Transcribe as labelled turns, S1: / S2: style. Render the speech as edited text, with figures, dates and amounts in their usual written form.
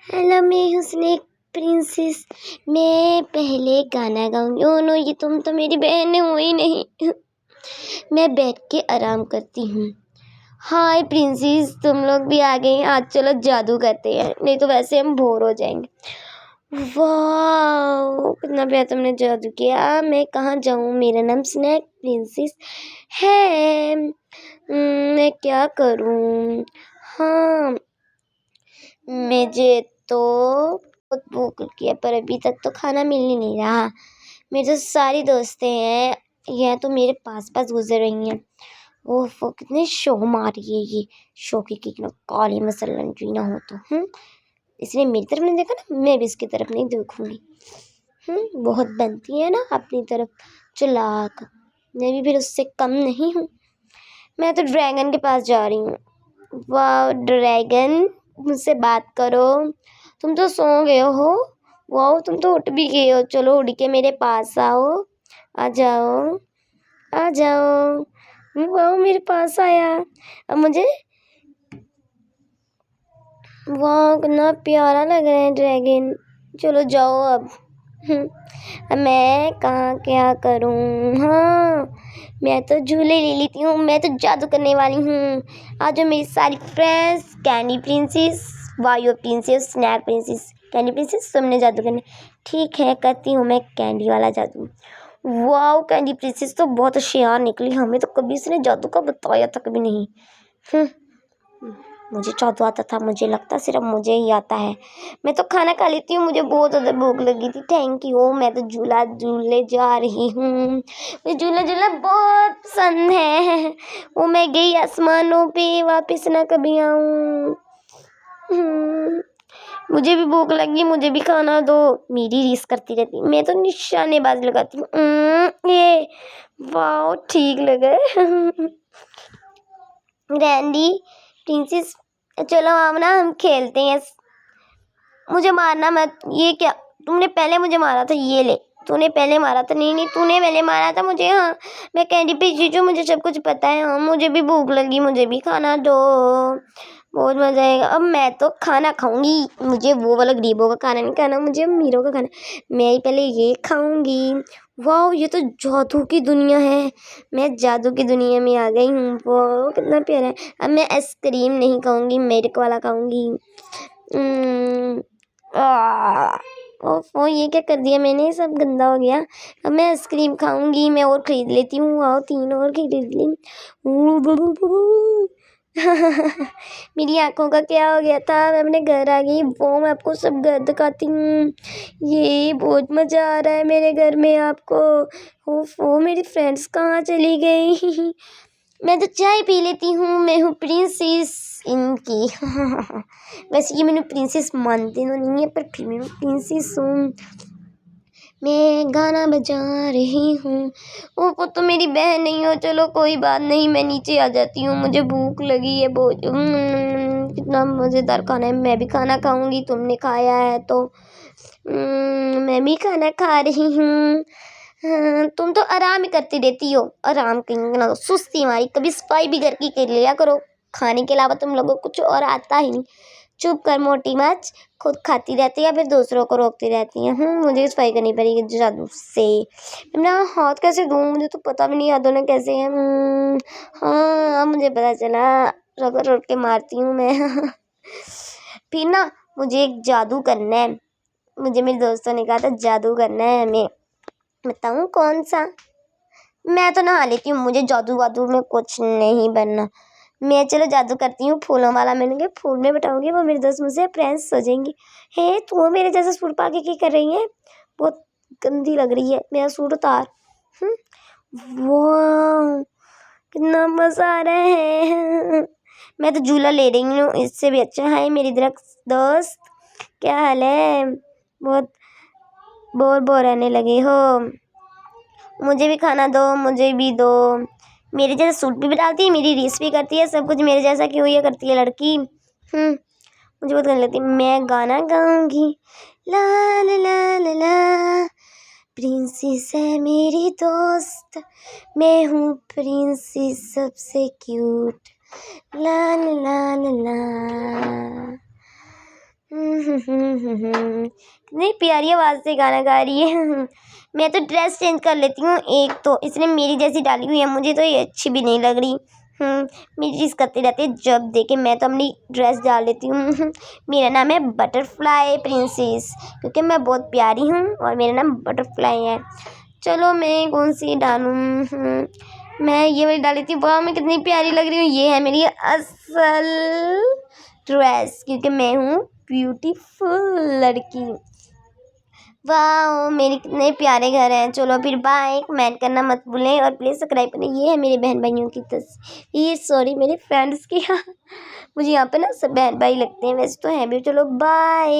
S1: Hello, मैं हूँ snake princess. मैं पहले गाना गाऊंगी। ओह नो, ये तुम तो मेरी बहन हो ही नहीं। मैं बैठ के आराम करती हूँ। हाय प्रिंसेस, तुम लोग भी आ गए। आज चलो जादू करते हैं, नहीं तो वैसे हम बोर हो जाएंगे। वाह, कितना प्यारा तुमने जादू किया। मैं कहाँ जाऊँ? मेरा नाम स्नेक प्रिंसेस है। मैं क्या करूँ? हाँ, मुझे तो बहुत भूख लगी है, पर अभी तक तो खाना मिल ही नहीं रहा। मेरी जो सारी दोस्तें हैं यह तो मेरे पास पास गुजर रही हैं। ओह, वो कितने शो मार रही है ये। शो की ना काली मसलन जी ना हो तो इसने मेरी तरफ नहीं देखा ना, मैं भी इसकी तरफ नहीं देखूंगी। बहुत बनती है ना अपनी तरफ चालाक। मैं भी फिर उससे कम नहीं हूँ। मैं तो ड्रैगन के पास जा रही हूँ। वाह ड्रैगन, मुझसे बात करो। तुम तो सो गए हो। वाह, तुम तो उठ भी गए हो। चलो उठ के मेरे पास आओ। आ जाओ, आ जाओ। वाह, मेरे पास आया। अब मुझे वाह, कितना प्यारा लग रहा है ड्रैगन। चलो जाओ अब। अब मैं कहाँ क्या करूँ? हाँ, मैं तो झूले ले लेती हूँ। मैं तो जादू करने वाली हूँ। आज जो मेरी सारी फ्रेंड्स, कैंडी प्रिंसेस, वायो princess, snack princess. Candy princess, तुमने जादू करना। ठीक है, करती हूँ मैं कैंडी वाला जादू। वाह, कैंडी प्रिंसेस तो बहुत होशियार निकली। हमें तो कभी इसने जादू का बताया था कभी नहीं। मुझे जादू आता था, मुझे लगता सिर्फ मुझे ही आता है। मैं तो खाना खा लेती हूँ, मुझे बहुत ज़्यादा भूख लगी थी। Thank you. मैं तो झूला झूलने जा रही हूँ। मुझे झूला झूलना बहुत पसंद है। वो मैं गई आसमानों पे, वापस ना कभी आऊँ। मुझे भी भूख लगी, मुझे भी खाना दो। मेरी रीस करती रहती, मैं तो निशानेबाज लगाती हूँ। ये वाह, ठीक लगा। रैंडी प्रिंसेस, चलो हम ना हम खेलते हैं। मुझे मारना मत। ये क्या, तुमने पहले मुझे मारा था। ये ले, तूने पहले मारा था। नहीं नहीं, तूने पहले मारा था मुझे। हाँ, मैं कैंडी पे जीजू, मुझे सब कुछ पता है। हाँ, मुझे भी भूख लगी, मुझे भी खाना दो। बहुत मजा आएगा। अब मैं तो खाना खाऊंगी। मुझे वो वाला गरीबों का खाना नहीं खाना, मुझे अमीरों का खाना। मैं ही पहले ये खाऊंगी। वाह, ये तो जादू की दुनिया है। मैं जादू की दुनिया में आ गई हूँ। वाह, कितना प्यारा है। अब मैं आइसक्रीम नहीं खाऊंगी, मिल्क वाला खाऊंगी। ओफो, ये क्या कर दिया मैंने? सब गंदा हो गया। अब मैं आइसक्रीम खाऊंगी। मैं और खरीद लेती हूँ। आओ, 3 और खरीद ली। मेरी आंखों का क्या हो गया था? मैं अपने घर आ गई। वो मैं आपको सब घर दिखाती हूँ। ये बहुत मजा आ रहा है मेरे घर में आपको। ओफो, मेरी फ्रेंड्स कहाँ चली गई? मैं तो चाय पी लेती हूँ। मैं हूँ प्रिंसेस इनकी। वैसे ये मैंने प्रिंसेस मानती तो नहीं है, पर फिर मैं प्रिंसेस हूँ। मैं गाना बजा रही हूँ। वो तो मेरी बहन नहीं हो। चलो कोई बात नहीं, मैं नीचे आ जाती हूँ। मुझे भूख लगी है बहुत। कितना मज़ेदार खाना है। मैं भी खाना खाऊंगी, तुमने खाया है तो। मैं भी खाना खा रही हूँ। हाँ, तुम तो आराम ही करती रहती हो। आराम कहीं ना, तो सुस्ती हमारी। कभी सफाई भी घर की कर लिया करो। खाने के अलावा तुम लोगों को कुछ और आता ही नहीं। चुप कर मोटी मच। खुद खाती रहती है या फिर दूसरों को रोकती रहती है। मुझे सफाई करनी पड़ेगी जादू से। मैं अपना हाथ कैसे धोऊं? मुझे तो पता भी नहीं हाथ धोना कैसे है। हाँ, अब मुझे पता चला। रगड़ रगड़ के मारती हूँ मैं। फिर ना, मुझे एक जादू करना है। मुझे मेरे दोस्तों ने कहा था जादू करना है हमें। बताऊँ कौन सा? मैं तो नहा लेती हूँ। मुझे जादू वादू में कुछ नहीं बनना। मैं चलो जादू करती हूँ फूलों वाला। मैंने कहा फूल में बताऊंगी, वो मेरे दोस्त मुझसे फ्रेंड्स हो जाएंगी। हे, तू मेरे जैसा सूट पा के क्या कर रही है? बहुत गंदी लग रही है। मेरा सूट उतार। वाह, कितना मजा आ रहा है। मैं तो झूला ले रही हूँ, इससे भी अच्छा है। मेरी दोस्त, क्या हाल है? बहुत बोर बोर रहने लगे हो। मुझे भी खाना दो, मुझे भी दो। मेरे जैसा सूट भी डालती है, मेरी रीस भी करती है, सब कुछ मेरे जैसा क्यों ये करती है लड़की। मुझे बहुत गंदी लगती है। मैं गाना गाऊंगी। ला ला ला ला ला, प्रिंसेस है मेरी दोस्त, मैं हूँ प्रिंसेस सबसे क्यूट। ला ला ला ला ला। कितनी प्यारी आवाज़ से गाना गा रही है। मैं तो ड्रेस चेंज कर लेती हूँ एक तो, इसने मेरी जैसी डाली हुई है, मुझे तो ये अच्छी भी नहीं लग रही। मेरी चीज़ करती रहती है, जब देखे मैं तो अपनी ड्रेस डाल लेती हूँ। मेरा नाम है बटरफ्लाई प्रिंसेस, क्योंकि मैं बहुत प्यारी हूँ और मेरा नाम बटरफ्लाई है। चलो मैं कौन सी डालूँ? मैं ये वाली डाल लेती हूँ। वाह मैं कितनी प्यारी लग रही हूँ। ये है मेरी असल ड्रेस, क्योंकि मैं हूँ ब्यूटीफुल लड़की। वाह मेरे कितने प्यारे घर हैं। चलो फिर बाय, कमेंट करना मत भूलें और प्लीज़ सब्सक्राइब करें। ये है मेरे बहन भाइयों की तस्वीर, सॉरी मेरे फ्रेंड्स की। मुझे यहाँ पे ना सब बहन भाई लगते हैं, वैसे तो हैं भी। चलो बाय।